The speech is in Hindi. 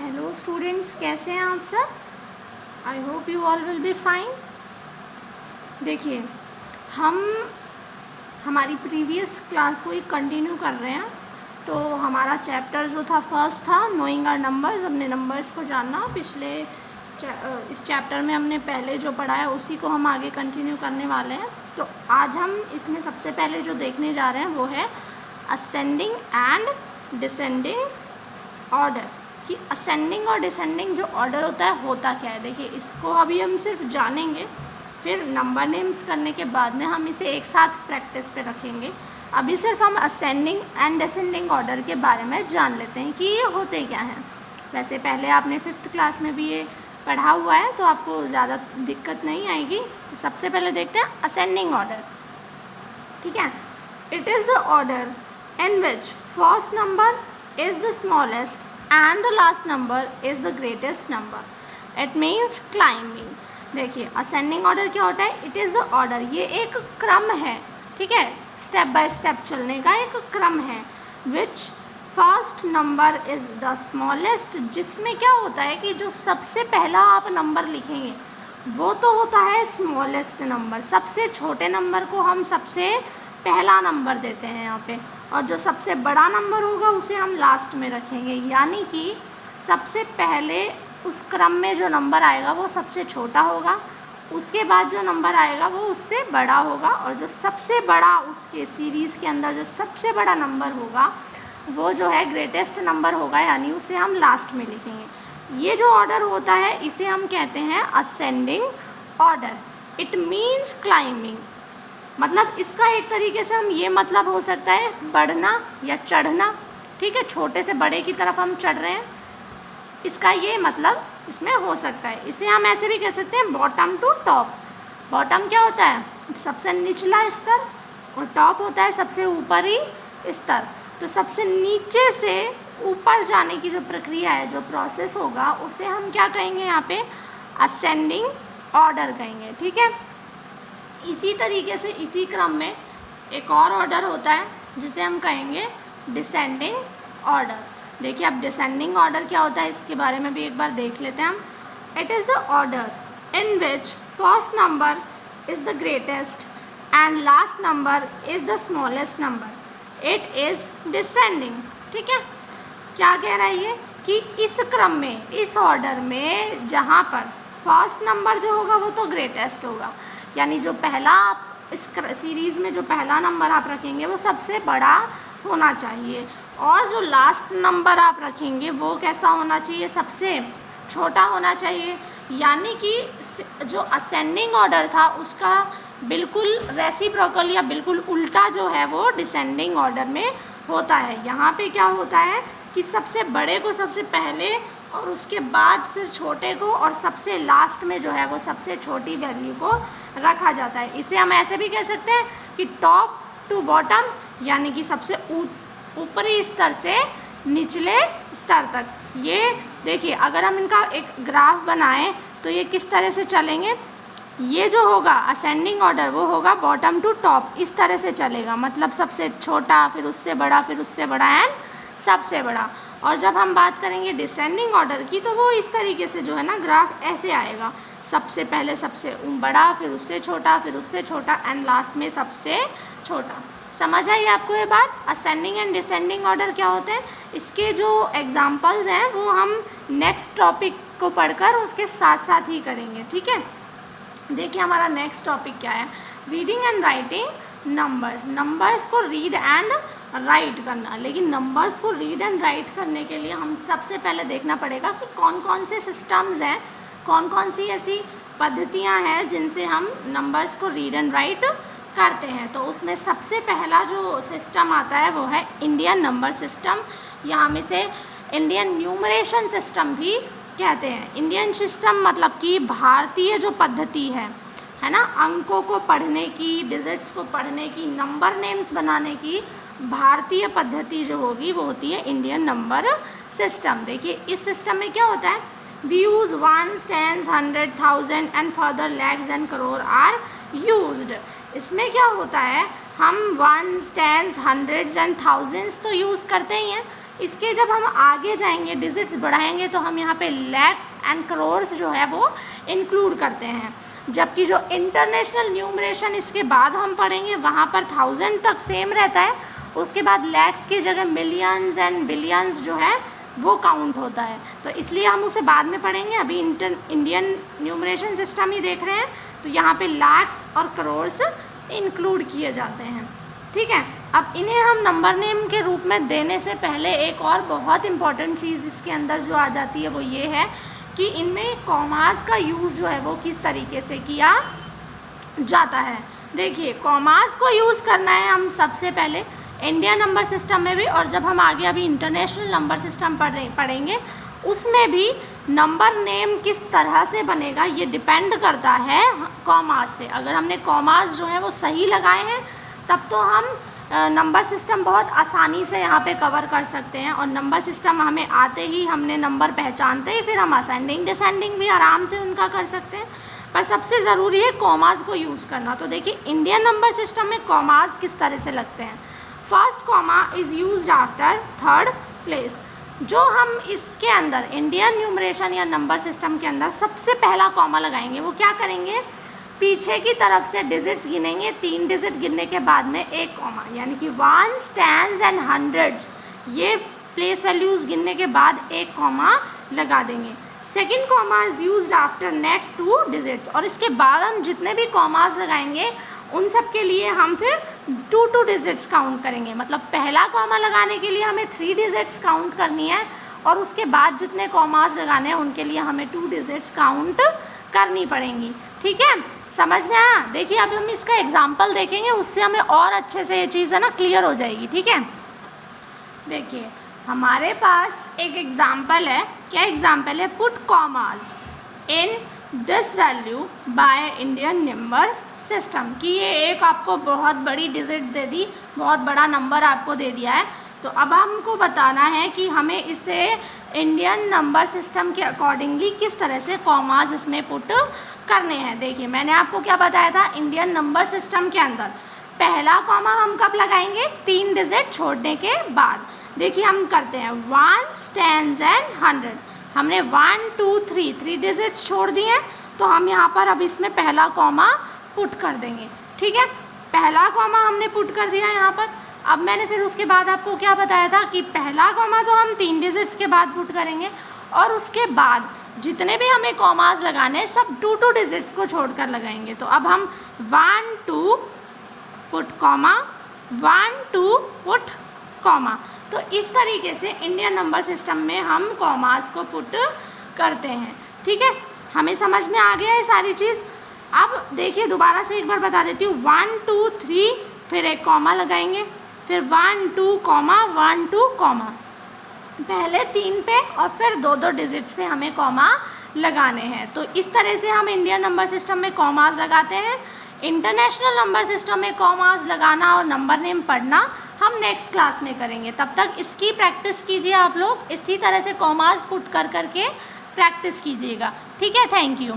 हेलो स्टूडेंट्स, कैसे हैं आप सब। I hope you all will be fine. देखिए, हम हमारी प्रीवियस क्लास को ही कंटिन्यू कर रहे हैं। तो हमारा चैप्टर जो था फर्स्ट था नोइंग आवर नंबर्स, अपने नंबर्स को जानना। इस चैप्टर में हमने पहले जो पढ़ा है उसी को हम आगे कंटिन्यू करने वाले हैं। तो आज हम इसमें सबसे पहले जो देखने जा रहे हैं वो है असेंडिंग एंड डिसेंडिंग ऑर्डर, कि असेंडिंग और डिसेंडिंग जो ऑर्डर होता क्या है। देखिए, इसको अभी हम सिर्फ जानेंगे, फिर नंबर नेम्स करने के बाद में हम इसे एक साथ प्रैक्टिस पे रखेंगे। अभी सिर्फ हम असेंडिंग एंड डिसेंडिंग ऑर्डर के बारे में जान लेते हैं कि ये होते क्या हैं। वैसे पहले आपने 5th क्लास में भी ये पढ़ा हुआ है तो आपको ज़्यादा दिक्कत नहीं आएगी। तो सबसे पहले देखते हैं असेंडिंग ऑर्डर। ठीक है, it is the order in which first number is the smallest and the last number is the greatest number. It means climbing. देखिए, ascending order क्या होता है? It is the order, ये एक क्रम है। ठीक है, स्टेप बाय स्टेप चलने का एक क्रम है। which first number is the smallest, जिसमें क्या होता है कि जो सबसे पहला आप नंबर लिखेंगे वो तो होता है स्मॉलेस्ट नंबर। सबसे छोटे नंबर को हम सबसे पहला नंबर देते हैं यहाँ पे, और जो सबसे बड़ा नंबर होगा उसे हम लास्ट में रखेंगे। यानी कि सबसे पहले उस क्रम में जो नंबर आएगा वो सबसे छोटा होगा, उसके बाद जो नंबर आएगा वो उससे बड़ा होगा, और जो सबसे बड़ा उसके सीरीज़ के अंदर जो सबसे बड़ा नंबर होगा वो जो है ग्रेटेस्ट नंबर होगा, यानी उसे हम लास्ट में लिखेंगे। ये जो ऑर्डर होता है इसे हम कहते हैं ascending order. It means climbing, मतलब इसका एक तरीके से हम ये मतलब हो सकता है बढ़ना या चढ़ना। ठीक है, छोटे से बड़े की तरफ हम चढ़ रहे हैं, इसका ये मतलब इसमें हो सकता है। इसे हम ऐसे भी कह सकते हैं बॉटम टू टॉप। बॉटम क्या होता है? सबसे निचला स्तर, और टॉप होता है सबसे ऊपरी स्तर। तो सबसे नीचे से ऊपर जाने की जो प्रक्रिया है, जो प्रोसेस होगा, उसे हम क्या कहेंगे यहाँ पे? असेंडिंग ऑर्डर कहेंगे। ठीक है, इसी तरीके से इसी क्रम में एक और ऑर्डर होता है जिसे हम कहेंगे डिसेंडिंग ऑर्डर। देखिए, अब डिसेंडिंग ऑर्डर क्या होता है इसके बारे में भी एक बार देख लेते हैं हम। It is the order in which first number is the greatest and last number is the smallest number. It is descending. ठीक है, क्या कह रहा है ये कि इस क्रम में, इस ऑर्डर में जहाँ पर फर्स्ट नंबर जो होगा वो तो ग्रेटेस्ट होगा, यानी जो पहला इस सीरीज़ में जो पहला नंबर आप रखेंगे वो सबसे बड़ा होना चाहिए, और जो लास्ट नंबर आप रखेंगे वो कैसा होना चाहिए? सबसे छोटा होना चाहिए। यानी कि जो असेंडिंग ऑर्डर था उसका बिल्कुल रेसिप्रोकल या बिल्कुल उल्टा जो है वो डिसेंडिंग ऑर्डर में होता है। यहाँ पे क्या होता है कि सबसे बड़े को सबसे पहले, और उसके बाद फिर छोटे को, और सबसे लास्ट में जो है वो सबसे छोटी वैल्यू को रखा जाता है। इसे हम ऐसे भी कह सकते हैं कि टॉप टू बॉटम, यानी कि सबसे ऊपरी स्तर से निचले स्तर तक। ये देखिए, अगर हम इनका एक ग्राफ बनाएं तो ये किस तरह से चलेंगे? ये जो होगा असेंडिंग ऑर्डर वो होगा बॉटम टू टॉप, इस तरह से चलेगा। मतलब सबसे छोटा, फिर उससे बड़ा, फिर उससे बड़ा, एंड सबसे बड़ा। और जब हम बात करेंगे डिसेंडिंग ऑर्डर की तो वो इस तरीके से जो है ना ग्राफ ऐसे आएगा। सबसे पहले सबसे बड़ा, फिर उससे छोटा, फिर उससे छोटा, एंड लास्ट में सबसे छोटा। समझ आई आपको ये बात? असेंडिंग एंड डिसेंडिंग ऑर्डर क्या होते हैं, इसके जो एग्जांपल्स हैं वो हम नेक्स्ट टॉपिक को पढ़कर उसके साथ साथ ही करेंगे। ठीक है, देखिए हमारा नेक्स्ट टॉपिक क्या है? Reading and writing numbers. Numbers को रीड एंड राइट करना। लेकिन नंबर्स को रीड एंड राइट करने के लिए हम सबसे पहले देखना पड़ेगा कि कौन कौन से सिस्टम्स हैं, कौन कौन सी ऐसी पद्धतियां हैं जिनसे हम नंबर्स को रीड एंड राइट करते हैं। तो उसमें सबसे पहला जो सिस्टम आता है वो है इंडियन नंबर सिस्टम, या हम इसे इंडियन न्यूमरेशन सिस्टम भी कहते हैं। इंडियन सिस्टम मतलब कि भारतीय जो पद्धति है ना, अंकों को पढ़ने की, डिजिट्स को पढ़ने की, नंबर नेम्स बनाने की भारतीय पद्धति जो होगी वो होती है इंडियन नंबर सिस्टम। देखिए, इस सिस्टम में क्या होता है? We use ones, tens, 100, 1000 and further lakhs and crore are used. इसमें क्या होता है? हम ones, tens, hundreds and thousands तो यूज़ करते ही हैं, इसके जब हम आगे जाएंगे, डिजिट्स बढ़ाएंगे, तो हम यहाँ पे लैक्स एंड करोर्स जो है वो इंक्लूड करते हैं। जबकि जो इंटरनेशनल न्यूमरेशन इसके बाद हम पढ़ेंगे वहाँ पर 1000 तक सेम रहता है, उसके बाद लैक्स की जगह मिलियंस एंड बिलियंस जो है वो काउंट होता है। तो इसलिए हम उसे बाद में पढ़ेंगे, अभी इंडियन न्यूमरेशन सिस्टम ही देख रहे हैं, तो यहाँ पे लैक्स और करोर्स इंक्लूड किए जाते हैं। ठीक है, अब इन्हें हम नंबर नेम के रूप में देने से पहले एक और बहुत इम्पॉर्टेंट चीज़ इसके अंदर जो आ जाती है वो ये है कि इनमें कॉमास का यूज़ जो है वो किस तरीके से किया जाता है। देखिए, कॉमास को यूज़ करना है हम सबसे पहले इंडियन नंबर सिस्टम में भी, और जब हम आगे अभी इंटरनेशनल नंबर सिस्टम पढ़ेंगे उसमें भी नंबर नेम किस तरह से बनेगा ये डिपेंड करता है कॉमास पे। अगर हमने कॉमास जो है वो सही लगाए हैं तब तो हम नंबर सिस्टम बहुत आसानी से यहाँ पे कवर कर सकते हैं, और नंबर सिस्टम हमें आते ही, हमने नंबर पहचानते ही फिर हम असेंडिंग डिसेंडिंग भी आराम से उनका कर सकते हैं। पर सबसे ज़रूरी है कॉमास को यूज़ करना। तो देखिए, इंडियन नंबर सिस्टम में कॉमास किस तरह से लगते हैं। First comma is used after third place. जो हम इसके अंदर इंडियन न्यूमरेशन या नंबर सिस्टम के अंदर सबसे पहला कॉमा लगाएंगे वो क्या करेंगे, पीछे की तरफ से डिजिट्स गिनेंगे, 3 डिजिट गिनने के बाद में एक कॉमा, यानी कि 1s, 10s एंड 100s, ये प्लेस वैल्यूज़ गिनने के बाद एक कॉमा लगा देंगे। Second comma is used after next 2 digits, और इसके बाद हम जितने भी कॉमास लगाएंगे उन सब के लिए हम फिर 2 डिजिट्स काउंट करेंगे। मतलब पहला कॉमा लगाने के लिए हमें 3 डिजिट्स काउंट करनी है, और उसके बाद जितने कॉमास लगाने हैं उनके लिए हमें 2 डिजिट्स काउंट करनी पड़ेंगी। ठीक है, समझ में आया। देखिए, अब हम इसका एग्जाम्पल देखेंगे, उससे हमें और अच्छे से ये चीज़ है ना क्लियर हो जाएगी। ठीक है, देखिए हमारे पास एक एग्जाम्पल है। क्या एग्जाम्पल है, put commas in this value by Indian number system, कि ये एक आपको बहुत बड़ी डिजिट दे दी, बहुत बड़ा नंबर आपको दे दिया है। तो अब हमको बताना है कि हमें इसे इंडियन नंबर सिस्टम के अकॉर्डिंगली किस तरह से कॉमास इसमें पुट करने हैं। देखिए, मैंने आपको क्या बताया था, इंडियन नंबर सिस्टम के अंदर पहला कॉमा हम कब लगाएंगे, 3 डिजिट छोड़ने के बाद। देखिए, हम करते हैं 1s, 10s एंड 100। हमने 1 2 3 डिजिट्स छोड़ दिए, तो हम यहाँ पर अब इसमें पहला कॉमा पुट कर देंगे। ठीक है, पहला कॉमा हमने पुट कर दिया यहाँ पर। अब मैंने फिर उसके बाद आपको क्या बताया था कि पहला कॉमा तो हम 3 डिजिट्स के बाद पुट करेंगे, और उसके बाद जितने भी हमें कॉमास लगाने हैं सब 2 डिजिट्स को छोड़कर लगाएंगे। तो अब हम 1 2 पुट कॉमा, 1 2 पुट कॉमा। तो इस तरीके से इंडियन नंबर सिस्टम में हम कॉमास को पुट करते हैं। ठीक है, हमें समझ में आ गया ये सारी चीज़। अब देखिए, दोबारा से एक बार बता देती हूँ, 1 2 3 फिर एक कॉमा लगाएंगे, फिर 1 2 कॉमा 1 2 कॉमा, पहले 3 पे और फिर 2 डिजिट्स पे हमें कॉमा लगाने हैं। तो इस तरह से हम इंडियन नंबर सिस्टम में कॉमास लगाते हैं। इंटरनेशनल नंबर सिस्टम में कॉमास लगाना और नंबर नेम पढ़ना हम नेक्स्ट क्लास में करेंगे। तब तक इसकी प्रैक्टिस कीजिए आप लोग, इसी तरह से कॉमास पुट कर करके प्रैक्टिस कीजिएगा। ठीक है, थैंक यू।